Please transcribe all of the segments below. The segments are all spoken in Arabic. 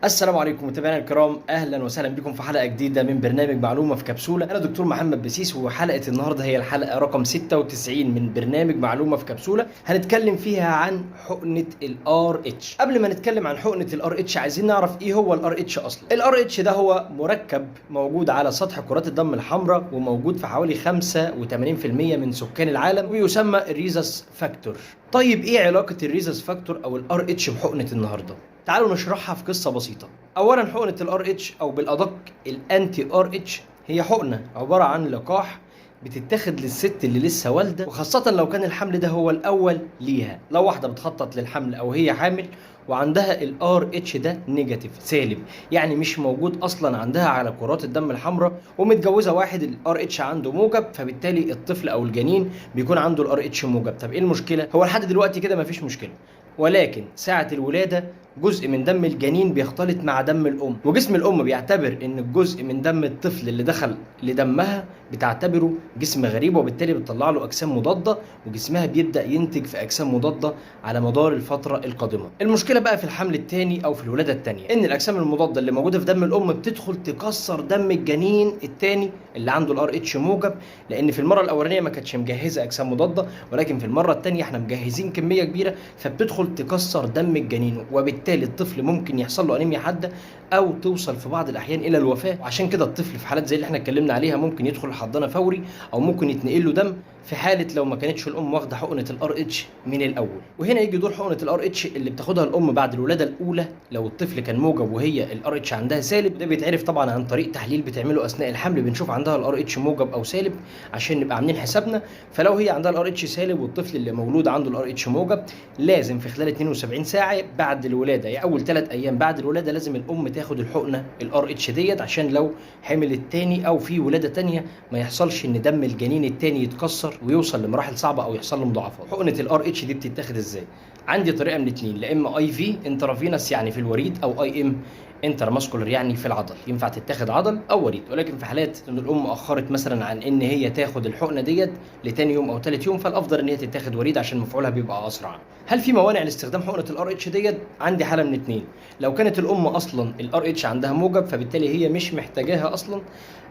السلام عليكم متابعينا الكرام، اهلا وسهلا بكم في حلقه جديده من برنامج معلومه في كبسوله. انا دكتور محمد بسيس، وحلقه النهارده هي الحلقه رقم 96 من برنامج معلومه في كبسوله. هنتكلم فيها عن حقنه الار اتش. قبل ما نتكلم عن حقنه الار اتش عايزين نعرف ايه هو الار اتش اصلا. الار اتش ده هو مركب موجود على سطح كرات الدم الحمراء، وموجود في حوالي 85% من سكان العالم، ويسمى الريزس فاكتور. طيب ايه علاقه الريزس فاكتور او الار اتش بحقنه النهارده؟ تعالوا نشرحها في قصة بسيطة. أولا، حقنة الار اتش أو بالأدق الأنتي ار اتش هي حقنة عبارة عن لقاح بتتاخد للست اللي لسه والدة، وخاصة لو كان الحمل ده هو الأول ليها. لو واحدة بتخطط للحمل أو هي حامل وعندها الار اتش ده نيجاتيف سالب، يعني مش موجود أصلا عندها على كرات الدم الحمراء، ومتجوزة واحد الار اتش عنده موجب، فبالتالي الطفل أو الجنين بيكون عنده الار اتش موجب. طب إيه المشكلة؟ هو لحد دلوقتي كده مفيش مشكلة، ولكن ساعة الولادة جزء من دم الجنين بيختلط مع دم الأم، وجسم الأم بيعتبر إن الجزء من دم الطفل اللي دخل لدمها بتعتبره جسم غريب، وبالتالي بتطلع له أجسام مضادة، وجسمها بيبدأ ينتج في أجسام مضادة على مدار الفترة القادمة. المشكلة بقى في الحمل الثاني أو في الولادة الثانية إن الأجسام المضادة اللي موجودة في دم الأم بتدخل تكسر دم الجنين الثاني اللي عنده الار اتش موجب، لأن في المرة الأولانية ما كانتش مجهزة أجسام مضادة، ولكن في المرة الثانية احنا مجهزين كمية كبيرة، فبتدخل تكسر دم الجنين، وبالتالي الطفل ممكن يحصل له انيميا حاده او توصل في بعض الاحيان الى الوفاه. وعشان كده الطفل في حالات زي اللي احنا اتكلمنا عليها ممكن يدخل الحضانه فوري، او ممكن يتنقل له دم في حاله لو ما كانتش الام واخده حقنه الار اتش من الاول. وهنا يجي دور حقنه الار اتش اللي بتاخدها الام بعد الولاده الاولى لو الطفل كان موجب وهي الار اتش عندها سالب. ده بيتعرف طبعا عن طريق تحليل بتعمله اثناء الحمل، بنشوف عندها الار اتش موجب او سالب عشان نبقى عاملين حسابنا. فلو هي عندها الار اتش سالب والطفل اللي مولود عنده الار اتش موجب، لازم في خلال 72 ساعه بعد الولاده، يعني اول 3 ايام بعد الولاده، لازم الام تاخد الحقنه الار اتش ديت، عشان لو حمل التاني او في ولاده تانيه ما يحصلش ان دم الجنين التاني يتكسر ويوصل لمراحل صعبه او يحصل له مضاعفات. حقنه الار اتش دي بتتاخد ازاي؟ عندي طريقه من اتنين، لا اما اي في انترافينوس يعني في الوريد، او اي ام انترماسكولر يعني في العضل. ينفع تتاخد عضل او وريد، ولكن في حالات ان الام اخرت مثلا عن ان هي تاخد الحقنه ديت لتاني يوم او ثالث يوم، فالافضل ان هي تتاخد وريد عشان مفعولها بيبقى اسرع. هل في موانع لاستخدام حقنه الار اتش ديت؟ عندي حاله من اتنين. لو كانت الام اصلا الار اتش عندها موجب، فبالتالي هي مش محتاجاها اصلا،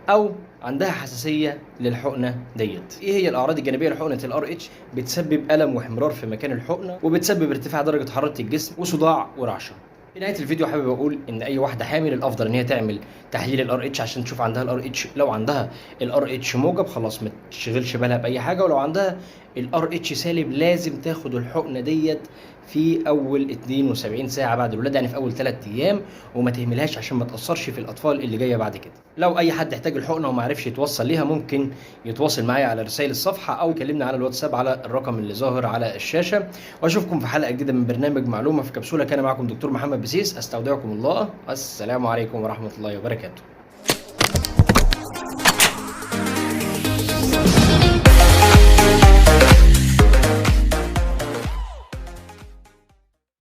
او عندها حساسيه للحقنه ديت. ايه هي الاعراض الجانبيه لحقنه الار اتش؟ بتسبب الم واحمرار في مكان الحقنه، وبتسبب ارتفاع درجه حراره الجسم وصداع ورعشه. في نهايه الفيديو حابب اقول ان اي واحده حامل الافضل ان هي تعمل تحليل الار اتش عشان تشوف عندها الار اتش. لو عندها الار اتش موجب خلاص ما تشغلش بالها باي حاجه، ولو عندها الار اتش سالب لازم تاخد الحقنه ديت في اول 72 ساعه بعد الولاده، يعني في اول 3 ايام، وما تهملهاش عشان ما تاثرش في الاطفال اللي جايه بعد كده. لو اي حد احتاج الحقنه وما عرفش يتوصل ليها، ممكن يتواصل معايا على رسائل الصفحه او يكلمنا على الواتساب على الرقم اللي ظاهر على الشاشه. واشوفكم في حلقه جديده من برنامج معلومه في كبسوله. كان معكم دكتور محمد بسيس، استودعكم الله، السلام عليكم ورحمه الله وبركاته.